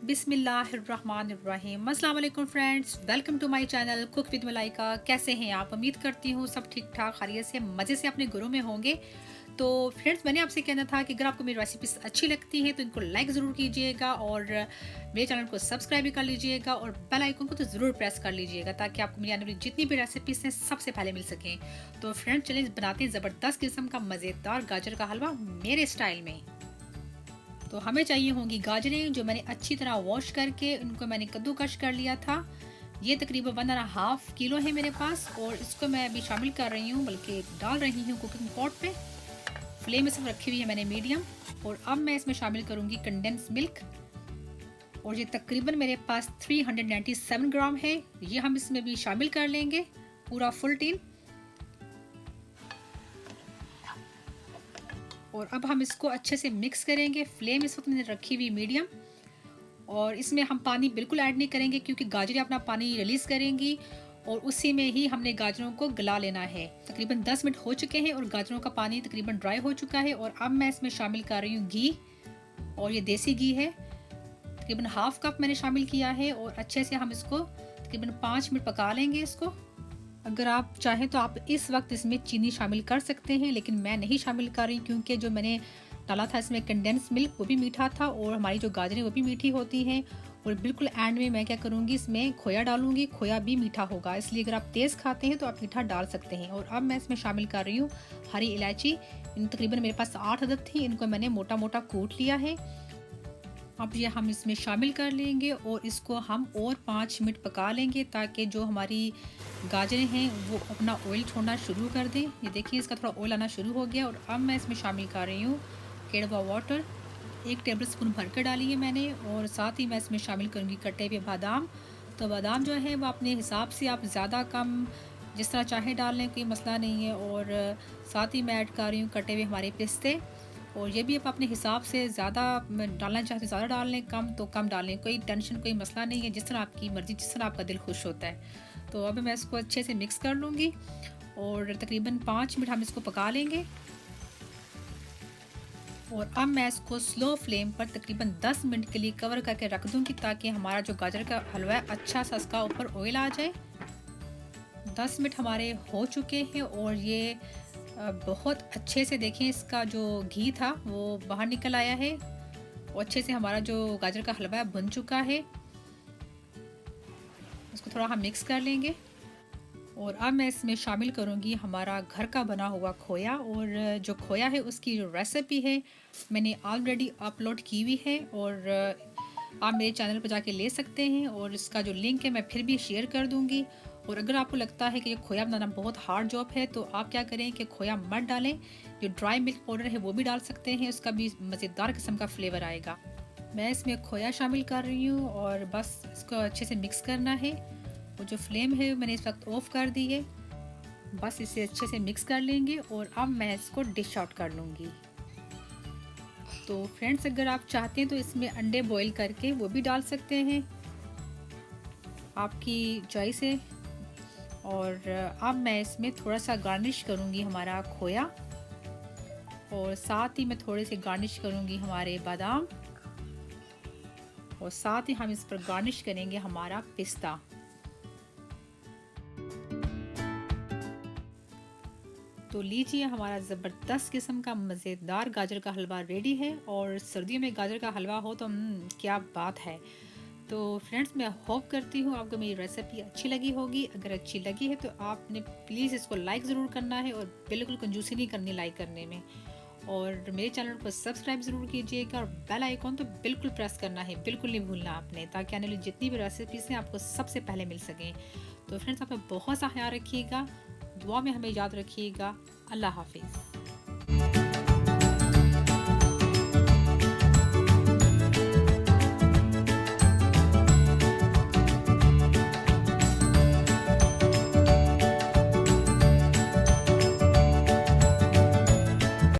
बिस्मिल्लाहिर्रहमानिर्रहीम। अस्सलाम वालेकुम friends, welcome to my channel cook with Malaika. कैसे हैं आप? उम्मीद करती हूँ सब ठीक ठाक खैरियत से मज़े से अपने घरों में होंगे। तो फ्रेंड्स, मैंने आपसे कहना था कि अगर आपको मेरी रेसिपीज अच्छी लगती हैं तो इनको लाइक ज़रूर कीजिएगा और मेरे चैनल को सब्सक्राइब भी कर लीजिएगा और बेल आइकन को तो ज़रूर प्रेस कर लीजिएगा ताकि आपको मेरी आने वाली जितनी भी रेसिपीज हैं सबसे पहले मिल सकें। तो फ्रेंड्स, चलें बनाते हैं ज़बरदस्त किस्म का मज़ेदार गाजर का हलवा मेरे स्टाइल में। तो हमें चाहिए होंगी गाजरें जो मैंने अच्छी तरह वॉश करके उनको मैंने कद्दूकश कर लिया था। ये तकरीबन 1.5 किलो है मेरे पास और इसको मैं अभी शामिल कर रही हूँ, बल्कि डाल रही हूँ कुकिंग पॉट पे। फ्लेम इसमें रखी हुई है मैंने मीडियम। और अब मैं इसमें शामिल करूँगी कंडेंस मिल्क और ये तकरीबन मेरे पास 397 ग्राम है। ये हम इसमें भी शामिल कर लेंगे पूरा फुल टीन। और अब हम इसको अच्छे से मिक्स करेंगे। फ्लेम इस वक्त मैंने रखी हुई मीडियम और इसमें हम पानी बिल्कुल ऐड नहीं करेंगे क्योंकि गाजरें अपना पानी रिलीज़ करेंगी और उसी में ही हमने गाजरों को गला लेना है। तकरीबन 10 मिनट हो चुके हैं और गाजरों का पानी तकरीबन ड्राई हो चुका है। और अब मैं इसमें शामिल कर रही हूँ घी और ये देसी घी है, तकरीबन हाफ कप मैंने शामिल किया है। और अच्छे से हम इसको तकरीबन 5 मिनट पका लेंगे इसको। अगर आप चाहें तो आप इस वक्त इसमें चीनी शामिल कर सकते हैं, लेकिन मैं नहीं शामिल कर रही क्योंकि जो मैंने डाला था इसमें कंडेंस मिल्क वो भी मीठा था और हमारी जो गाजरें वो भी मीठी होती हैं। और बिल्कुल एंड में मैं क्या करूँगी, इसमें खोया डालूंगी। खोया भी मीठा होगा, इसलिए अगर आप तेज़ खाते हैं तो आप मीठा डाल सकते हैं। और अब मैं इसमें शामिल कर रही हूँ हरी इलायची। इन तकरीबन मेरे पास 8 अदद थी, इनको मैंने मोटा मोटा कूट लिया है। अब ये हम इसमें शामिल कर लेंगे और इसको हम और 5 मिनट पका लेंगे ताकि जो हमारी गाजरें हैं वो अपना ऑयल छोड़ना शुरू कर दें। ये देखिए इसका थोड़ा ऑयल आना शुरू हो गया। और अब मैं इसमें शामिल कर रही हूँ केड़वा वाटर, 1 टेबल स्पून भर कर डाली है मैंने। और साथ ही मैं इसमें शामिल करूँगी कटे हुए बादाम। तो बादाम जो है वो अपने हिसाब से आप ज़्यादा कम जिस तरह चाहे डाल लें, कोई मसला नहीं है। और साथ ही मैं ऐड कर रही हूँ कटे हुए हमारे पिस्ते। और ये भी आप अपने हिसाब से ज़्यादा डालना चाहते ज़्यादा डाल लें, कम तो कम डाल लें, कोई टेंशन कोई मसला नहीं है, जिस तरह आपकी मर्ज़ी, जिस तरह आपका दिल खुश होता है। तो अब मैं इसको अच्छे से मिक्स कर लूँगी और तकरीबन 5 मिनट हम इसको पका लेंगे। और अब मैं इसको स्लो फ्लेम पर तकरीबन 10 मिनट के लिए कवर करके रख दूँगी ताकि हमारा जो गाजर का हलवा है अच्छा सा उसका ऊपर ऑयल आ जाए। 10 मिनट हमारे हो चुके हैं और ये बहुत अच्छे से देखें इसका जो घी था वो बाहर निकल आया है और अच्छे से हमारा जो गाजर का हलवा बन चुका है। इसको थोड़ा हम मिक्स कर लेंगे। और अब मैं इसमें शामिल करूंगी हमारा घर का बना हुआ खोया। और जो खोया है उसकी जो रेसिपी है मैंने ऑलरेडी अपलोड की हुई है और आप मेरे चैनल पर जाके ले सकते हैं और इसका जो लिंक है मैं फिर भी शेयर कर दूंगी। और अगर आपको लगता है कि ये खोया बनाना बहुत हार्ड जॉब है तो आप क्या करें कि खोया मत डालें, जो ड्राई मिल्क पाउडर है वो भी डाल सकते हैं, उसका भी मज़ेदार किस्म का फ्लेवर आएगा। मैं इसमें खोया शामिल कर रही हूँ और बस इसको अच्छे से मिक्स करना है। और जो फ्लेम है मैंने इस वक्त ऑफ कर दी है। बस इसे अच्छे से मिक्स कर लेंगे और अब मैं इसको डिश आउट कर लूँगी। तो फ्रेंड्स, अगर आप चाहते हैं तो इसमें अंडे बॉईल करके वो भी डाल सकते हैं, आपकी चॉइस है। और अब मैं इसमें थोड़ा सा गार्निश करूँगी हमारा खोया और साथ ही मैं थोड़े से गार्निश करूँगी हमारे बादाम और साथ ही हम इस पर गार्निश करेंगे हमारा पिस्ता। तो लीजिए, हमारा ज़बरदस्त किस्म का मज़ेदार गाजर का हलवा रेडी है। और सर्दियों में गाजर का हलवा हो तो क्या बात है। तो फ्रेंड्स, मैं होप करती हूँ आपको मेरी रेसिपी अच्छी लगी होगी। अगर अच्छी लगी है तो आपने प्लीज़ इसको लाइक ज़रूर करना है और बिल्कुल कंजूसी नहीं करनी लाइक करने में। और मेरे चैनल को सब्सक्राइब ज़रूर कीजिएगा और बेल आइकॉन तो बिल्कुल प्रेस करना है, बिल्कुल नहीं भूलना आपने, ताकि आने वाली जितनी भी रेसिपीज़ हैं आपको सबसे पहले मिल सकें। तो फ्रेंड्स, आप बहुत सा ख्याल रखिएगा, दुआ में हमें याद रखिएगा। अल्लाह हाफिज़।